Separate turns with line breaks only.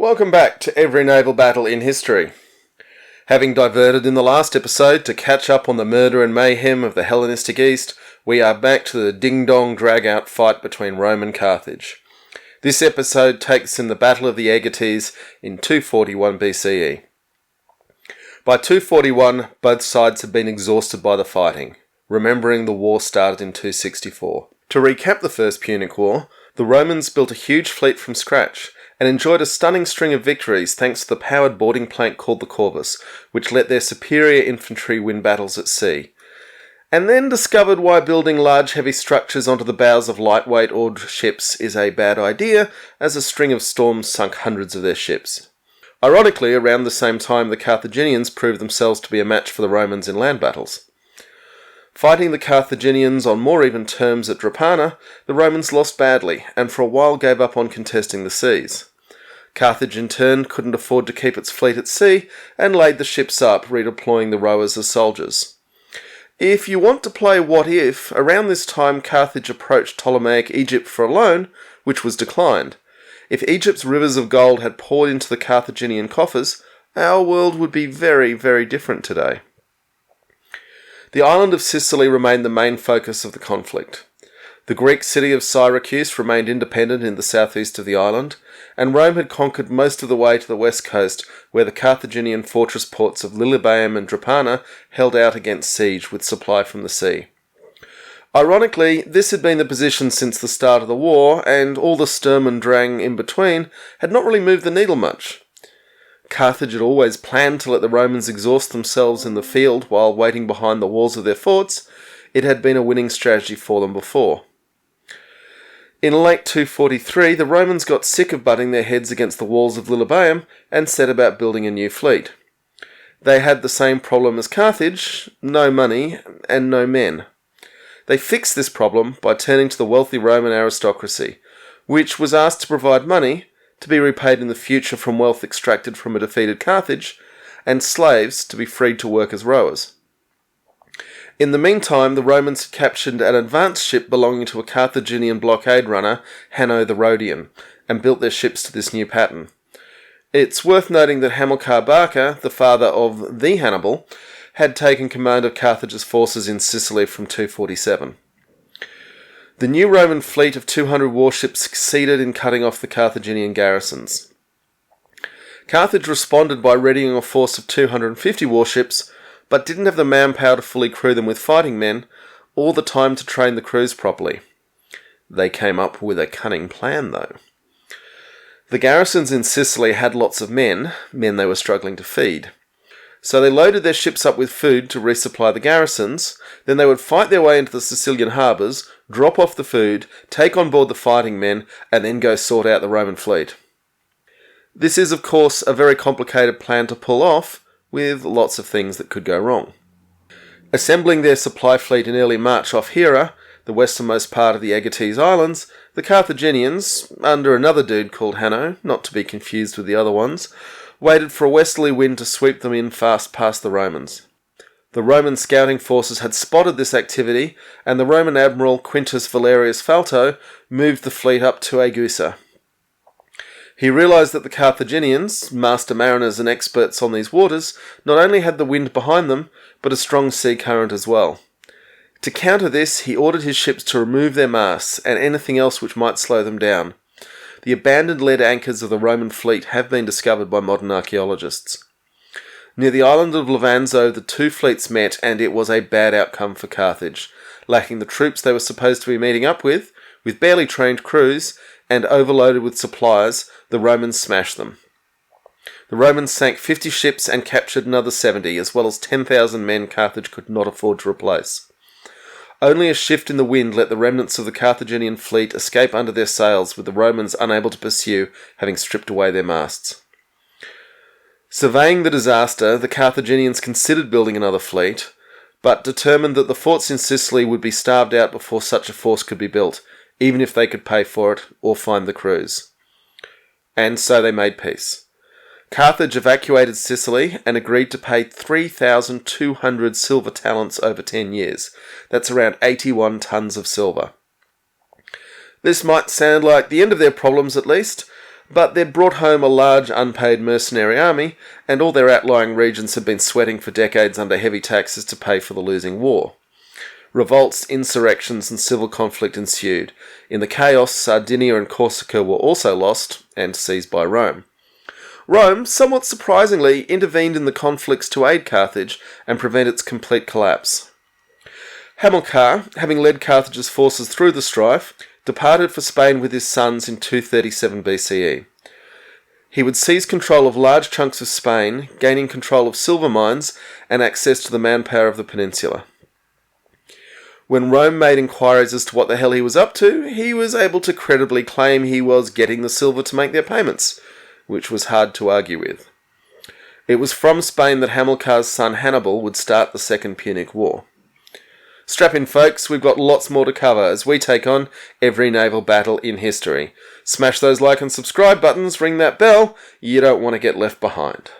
Welcome back to every naval battle in history. Having diverted in the last episode to catch up on the murder and mayhem of the Hellenistic East, we are back to the ding-dong drag-out fight between Rome and Carthage. This episode takes in the Battle of the Aegates in 241 BCE. By 241, both sides had been exhausted by the fighting, remembering the war started in 264. To recap the First Punic War, the Romans built a huge fleet from scratch, and enjoyed a stunning string of victories thanks to the powered boarding plank called the corvus, which let their superior infantry win battles at sea. And then discovered why building large heavy structures onto the bows of lightweight oared ships is a bad idea, as a string of storms sunk hundreds of their ships. Ironically, around the same time the Carthaginians proved themselves to be a match for the Romans in land battles. Fighting the Carthaginians on more even terms at Drepana, the Romans lost badly, and for a while gave up on contesting the seas. Carthage in turn couldn't afford to keep its fleet at sea, and laid the ships up, redeploying the rowers as soldiers. If you want to play what if, around this time Carthage approached Ptolemaic Egypt for a loan, which was declined. If Egypt's rivers of gold had poured into the Carthaginian coffers, our world would be very, very different today. The island of Sicily remained the main focus of the conflict. The Greek city of Syracuse remained independent in the southeast of the island, and Rome had conquered most of the way to the west coast, where the Carthaginian fortress ports of Lilybaeum and Drepana held out against siege with supply from the sea. Ironically, this had been the position since the start of the war, and all the Sturm und Drang in between had not really moved the needle much. Carthage had always planned to let the Romans exhaust themselves in the field while waiting behind the walls of their forts. It had been a winning strategy for them before. In late 243, the Romans got sick of butting their heads against the walls of Lilybaeum and set about building a new fleet. They had the same problem as Carthage: no money and no men. They fixed this problem by turning to the wealthy Roman aristocracy, which was asked to provide money to be repaid in the future from wealth extracted from a defeated Carthage, and slaves to be freed to work as rowers. In the meantime, the Romans had captured an advanced ship belonging to a Carthaginian blockade runner, Hanno the Rhodian, and built their ships to this new pattern. It's worth noting that Hamilcar Barca, the father of the Hannibal, had taken command of Carthage's forces in Sicily from 247. The new Roman fleet of 200 warships succeeded in cutting off the Carthaginian garrisons. Carthage responded by readying a force of 250 warships, but didn't have the manpower to fully crew them with fighting men, or the time to train the crews properly. They came up with a cunning plan, though. The garrisons in Sicily had lots of men they were struggling to feed. So they loaded their ships up with food to resupply the garrisons, then they would fight their way into the Sicilian harbours, drop off the food, take on board the fighting men, and then go sort out the Roman fleet. This is, of course, a very complicated plan to pull off, with lots of things that could go wrong. Assembling their supply fleet in early March off Hera, the westernmost part of the Aegates Islands, the Carthaginians, under another dude called Hanno, not to be confused with the other ones, waited for a westerly wind to sweep them in fast past the Romans. The Roman scouting forces had spotted this activity, and the Roman admiral Quintus Valerius Falto moved the fleet up to Aegusa. He realised that the Carthaginians, master mariners and experts on these waters, not only had the wind behind them, but a strong sea current as well. To counter this, he ordered his ships to remove their masts and anything else which might slow them down. The abandoned lead anchors of the Roman fleet have been discovered by modern archaeologists. Near the island of Levanzo, the two fleets met, and it was a bad outcome for Carthage. Lacking the troops they were supposed to be meeting up with barely trained crews, and overloaded with supplies, the Romans smashed them. The Romans sank 50 ships and captured another 70, as well as 10,000 men Carthage could not afford to replace. Only a shift in the wind let the remnants of the Carthaginian fleet escape under their sails, with the Romans unable to pursue, having stripped away their masts. Surveying the disaster, the Carthaginians considered building another fleet, but determined that the forts in Sicily would be starved out before such a force could be built, even if they could pay for it or find the crews. And so they made peace. Carthage evacuated Sicily and agreed to pay 3,200 silver talents over 10 years. That's around 81 tons of silver. This might sound like the end of their problems at least, but they'd brought home a large unpaid mercenary army, and all their outlying regions had been sweating for decades under heavy taxes to pay for the losing war. Revolts, insurrections, and civil conflict ensued. In the chaos, Sardinia and Corsica were also lost and seized by Rome. Rome, somewhat surprisingly, intervened in the conflicts to aid Carthage and prevent its complete collapse. Hamilcar, having led Carthage's forces through the strife, departed for Spain with his sons in 237 BCE. He would seize control of large chunks of Spain, gaining control of silver mines and access to the manpower of the peninsula. When Rome made inquiries as to what the hell he was up to, he was able to credibly claim he was getting the silver to make their payments, which was hard to argue with. It was from Spain that Hamilcar's son Hannibal would start the Second Punic War. Strap in, folks, we've got lots more to cover as we take on every naval battle in history. Smash those like and subscribe buttons, ring that bell, you don't want to get left behind.